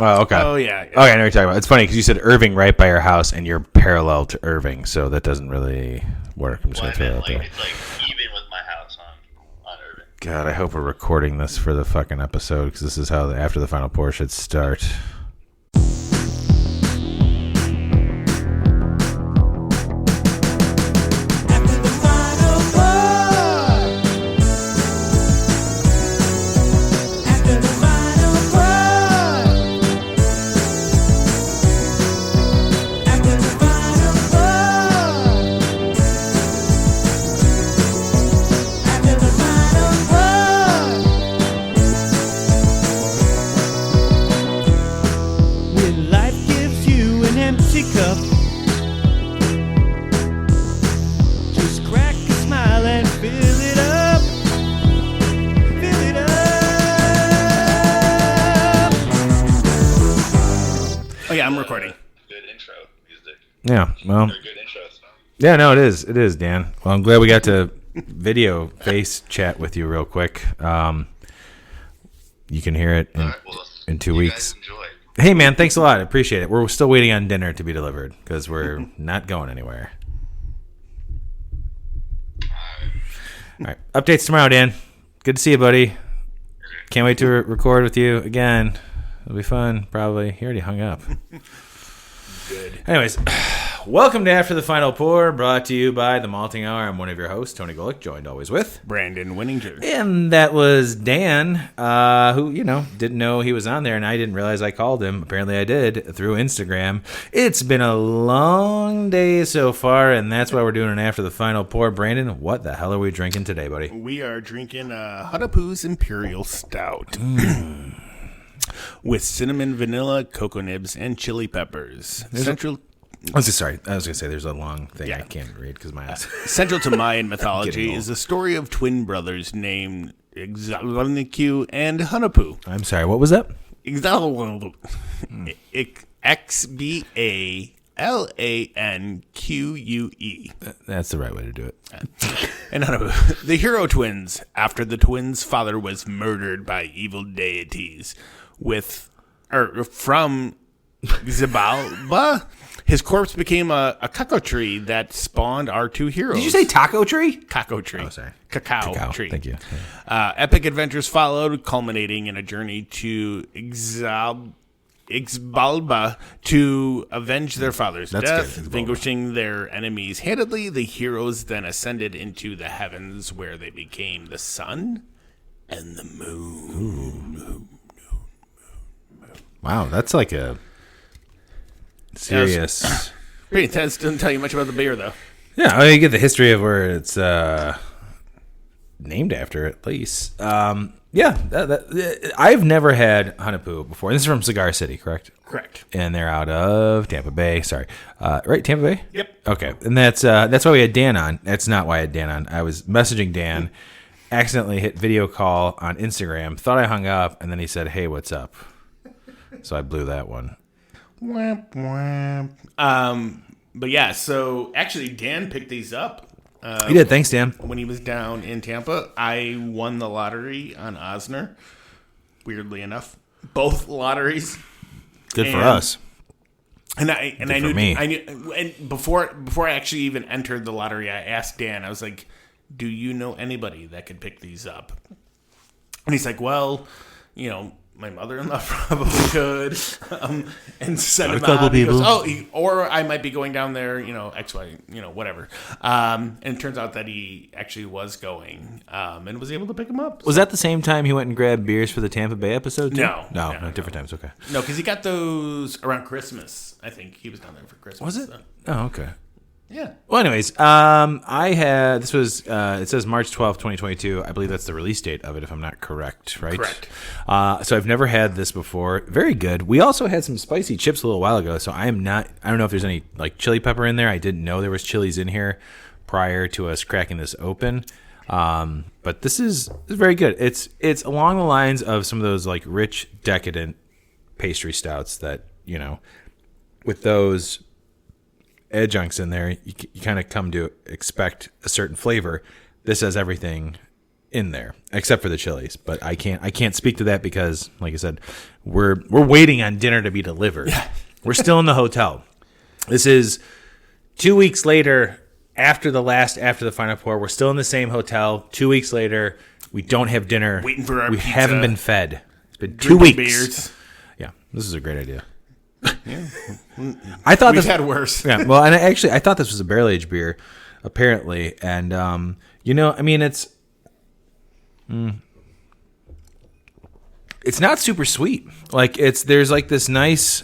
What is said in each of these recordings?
Oh, okay. Oh, yeah. Okay, I know what you're talking about. It's funny because you said Irving right by your house, and you're parallel to Irving, so that doesn't really work. I'm just going to throw that out there. It's like even with my house on Irving. God, I hope we're recording this for the fucking episode because this is how After the Final Pour should start. Yeah, well, yeah, no, it is, Dan. Well, I'm glad we got to video face chat with you real quick. You can hear it in 2 weeks. Hey, man, thanks a lot. I appreciate it. We're still waiting on dinner to be delivered because we're not going anywhere. All right, updates tomorrow, Dan. Good to see you, buddy. Can't wait to record with you again. It'll be fun, probably. He already hung up. Good. Anyways, welcome to After the Final Pour, brought to you by The Malting Hour. I'm one of your hosts, Tony Golick, joined always with Brandon Winninger. And that was Dan, who, didn't know he was on there, and I didn't realize I called him. Apparently I did, through Instagram. It's been a long day so far, and that's why we're doing an After the Final Pour. Brandon, what the hell are we drinking today, buddy? We are drinking Hunahpu's Imperial Stout. With cinnamon, vanilla, cocoa nibs, and chili peppers. I was going to say there's a long thing I can't read because my eyes. Central to Mayan mythology is the story of twin brothers named Hunahpu and Hunahpu. I'm sorry, what was that? Xbalanque. That's the right way to do it. And Hunahpu, the hero twins, after the twins' father was murdered by evil deities from Xibalba, his corpse became a cacao tree that spawned our two heroes. Did you say taco tree? Cacao tree. Oh, sorry. Cacao tree. Thank you. Epic adventures followed, culminating in a journey to Xibalba to avenge their father's death, vanquishing their enemies handedly. The heroes then ascended into the heavens, where they became the sun and the moon. Wow, that's like a serious. Pretty intense. Doesn't tell you much about the beer, though. Yeah, you get the history of where it's named after, at least. I've never had Hunahpu before. This is from Cigar City, correct? Correct. And they're out of Tampa Bay. Sorry, right? Tampa Bay. Yep. Okay, and that's why we had Dan on. That's not why I had Dan on. I was messaging Dan, accidentally hit video call on Instagram, thought I hung up, and then he said, "Hey, what's up?" So I blew that one. Wamp, wamp. But yeah, so actually Dan picked these up. He did. Thanks, Dan. When he was down in Tampa, I won the lottery on Osner. Weirdly enough, both lotteries. Good for us. And I knew, and before I actually even entered the lottery, I asked Dan. I was like, "Do you know anybody that could pick these up?" And he's like, "Well, my mother-in-law probably could," and send him out. He goes, or I might be going down there, X, Y, whatever. And it turns out that he actually was going, and was able to pick him up. Was that the same time he went and grabbed beers for the Tampa Bay episode too? No, different times. Okay. No, because he got those around Christmas. I think he was down there for Christmas. Was it? So. Oh, okay. Yeah. Well, anyways, I had, this was, it says March 12th, 2022. I believe that's the release date of it, if I'm not correct, right? Correct. So I've never had this before. Very good. We also had some spicy chips a little while ago, so I don't know if there's any like chili pepper in there. I didn't know there was chilies in here prior to us cracking this open. But this is very good. It's along the lines of some of those like rich, decadent pastry stouts that, with those adjuncts in there, you kind of come to expect a certain flavor. This has everything in there, except for the chilies. But I can't speak to that because, like I said, we're waiting on dinner to be delivered. Yeah. We're still in the hotel. This is 2 weeks later after the final pour. We're still in the same hotel. 2 weeks later, we don't have dinner. Waiting for our we pizza. Haven't been fed. It's been 2 weeks. Beers. Yeah, this is a great idea. Yeah. I thought We've had worse. Yeah, well, and I thought this was a barrel aged beer, apparently, and I mean, it's not super sweet. Like there's like this nice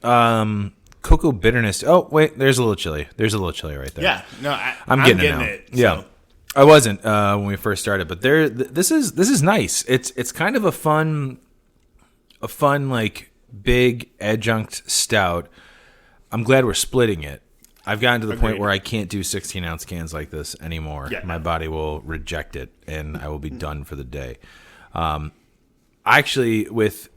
cocoa bitterness. Oh wait, there's a little chili. There's a little chili right there. Yeah, no, I'm getting it. So. Yeah, I wasn't when we first started, but this is nice. It's kind of a fun like big adjunct stout. I'm glad we're splitting it. I've gotten to the point where I can't do 16-ounce cans like this anymore. Yeah. My body will reject it, and I will be done for the day. Actually, with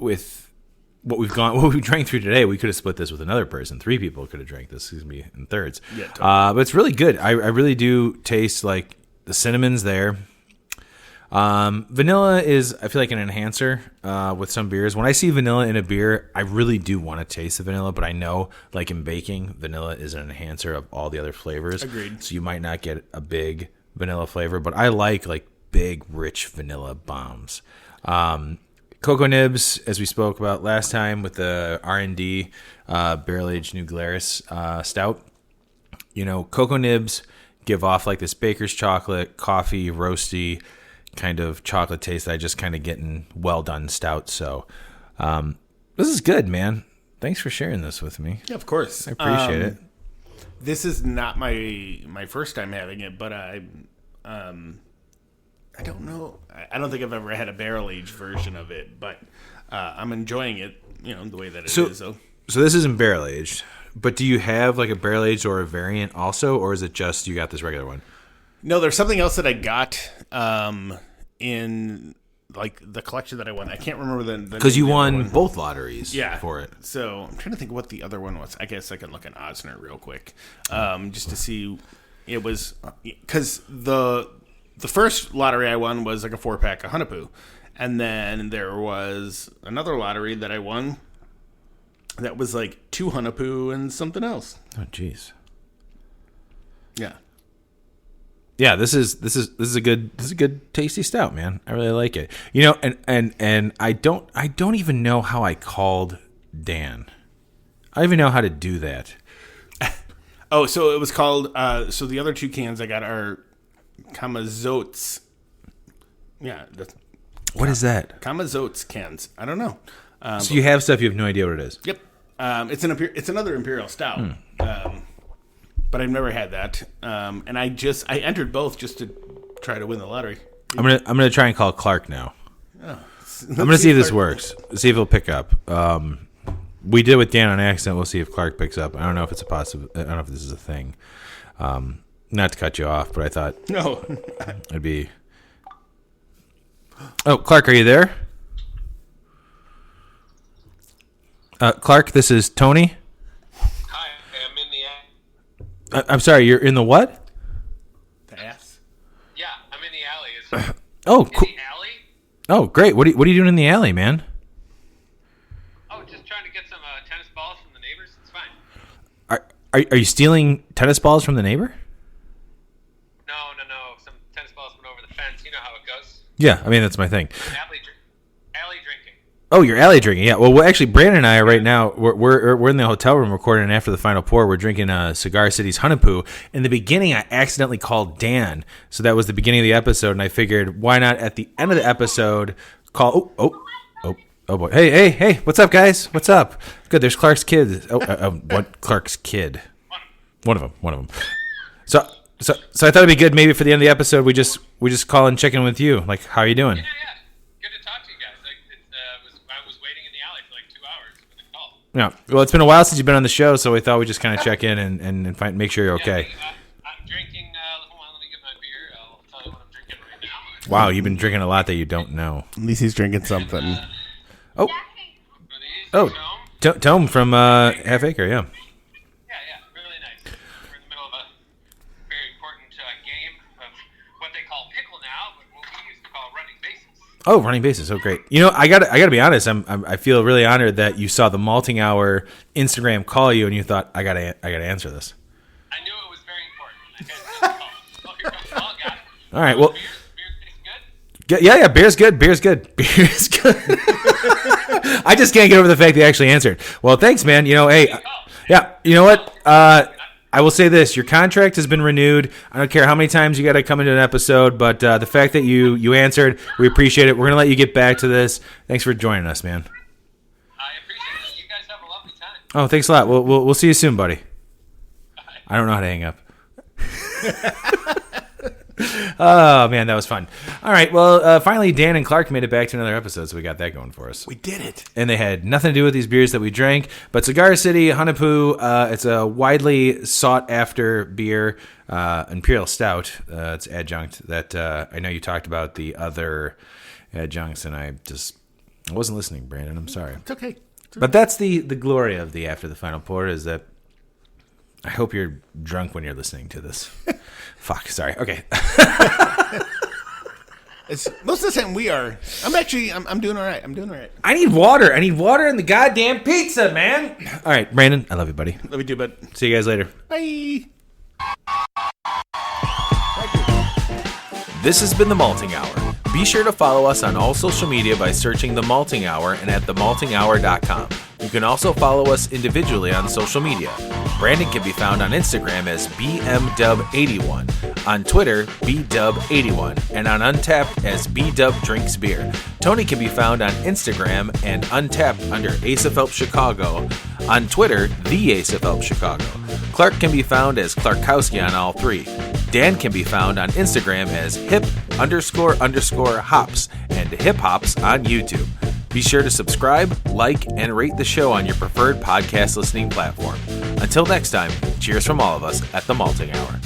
what we've drank through today, we could have split this with another person. 3 people could have drank this. Excuse me, in thirds. Yeah, totally. But it's really good. I really do taste like the cinnamon's there. Vanilla is, I feel like, an enhancer with some beers. When I see vanilla in a beer, I really do want to taste the vanilla, but I know, like in baking, vanilla is an enhancer of all the other flavors. Agreed. So you might not get a big vanilla flavor, but I like big, rich vanilla bombs. Cocoa nibs, as we spoke about last time with the R&D barrel-aged New Glarus stout. Cocoa nibs give off like this baker's chocolate, coffee, roasty kind of chocolate taste that I just kind of get in well done stout. So this is good, man. Thanks for sharing this with me. Yeah, of course. I appreciate it. This is not my first time having it, but I don't know. I don't think I've ever had a barrel-aged version of it, but I'm enjoying it, the way that it is. So this isn't barrel-aged, but do you have like a barrel-aged or a variant also, or is it just you got this regular one? No, there's something else that I got in like the collection that I won. I can't remember the because you won both lotteries. For it. So I'm trying to think what the other one was. I guess I can look at Osner real quick, just to see. It was because the first lottery I won was like a 4-pack of Hunahpu, and then there was another lottery that I won that was like 2 Hunahpu and something else. Oh, jeez. Yeah. Yeah, this is a good tasty stout, man. I really like it. And I don't even know how I called Dan. I don't even know how to do that. Oh, so it was called. So the other 2 cans I got are Kamazotes. Yeah, what is that? Kamazotes cans. I don't know. So you have stuff you have no idea what it is. Yep. It's another Imperial Stout. But I've never had that. And I entered both just to try to win the lottery. I'm gonna try and call Clark now. Oh, I'm gonna see if this works. See if he'll pick up. We did with Dan on accident. We'll see if Clark picks up. I don't know if it's a possible. I don't know if this is a thing. Not to cut you off, but I thought no, it'd be. Oh, Clark, are you there? Clark, this is Tony. Hi, I'm in the alley. I'm sorry, you're in the what? The ass? Yeah, I'm in the alley. Oh, cool. In the alley? Oh, great. What are you doing in the alley, man? Oh, just trying to get some tennis balls from the neighbors. It's fine. Are you stealing tennis balls from the neighbor? No. Some tennis balls went over the fence. You know how it goes. Yeah, I mean, that's my thing. Alley drinking. Oh, you're alley drinking. Yeah. Well, actually, Brandon and I are right now. We're in the hotel room recording, and after the final pour, we're drinking Cigar City's Hunahpu. In the beginning, I accidentally called Dan, so that was the beginning of the episode, and I figured why not at the end of the episode call. Oh boy. Hey. What's up, guys? What's up? Good. There's Clark's kid. What Clark's kid? One of them. So I thought it'd be good maybe for the end of the episode we just call and check in with you. Like, how are you doing? Yeah. Good to talk to you guys. I was waiting in the alley for like 2 hours for the call. Yeah. Well, it's been a while since you've been on the show, so we thought we'd just kind of check in and make sure you're okay. I'm drinking. Hold on, let me get my beer. I'll tell you what I'm drinking right now. Wow, you've been drinking a lot that you don't know. At least he's drinking something. Tome from Half Acre, yeah. Yeah, really nice. We're in the middle of a very important game of what they call pickle now, but Oh, running bases. Oh, great. You know, I gotta be honest. I feel really honored that you saw the Malting Hour Instagram call you and you thought I gotta answer this. I knew it was very important. Oh, here comes Paul. Got it. All right. Well, Beer tastes good. yeah. Beer's good. Beer's good. I just can't get over the fact they actually answered. Well, thanks, man. You know, hey, yeah. You know what? I will say this: your contract has been renewed. I don't care how many times you got to come into an episode, but the fact that you answered, we appreciate it. We're gonna let you get back to this. Thanks for joining us, man. I appreciate it. You guys have a lovely time. Oh, thanks a lot. We'll see you soon, buddy. I don't know how to hang up. Oh, man, that was fun. All right, well, finally, Dan and Clark made it back to another episode, so we got that going for us. We did it. And they had nothing to do with these beers that we drank, but Cigar City, Hunahpu, it's a widely sought-after beer, Imperial Stout. It's adjunct that I know you talked about the other adjuncts, and I wasn't listening, Brandon. I'm sorry. It's okay. But that's the glory of the After the Final Pour is that I hope you're drunk when you're listening to this. Fuck, sorry. Okay. Most of the time we are. I'm doing all right. I need water. I need water and the goddamn pizza, man. All right, Brandon, I love you, buddy. Love you too, bud. See you guys later. Bye. This has been The Malting Hour. Be sure to follow us on all social media by searching The Malting Hour and at themaltinghour.com. You can also follow us individually on social media. Brandon can be found on Instagram as BMDub81, on Twitter, BDub81, and on Untapped as BDubDrinksBeer. Tony can be found on Instagram and Untapped under Ace of Help Chicago, on Twitter, The Ace of Help Chicago. Clark can be found as Clarkowski on all three. Dan can be found on Instagram as hip__hops and hip hops on YouTube. Be sure to subscribe, like, and rate the show on your preferred podcast listening platform. Until next time, cheers from all of us at The Malting Hour.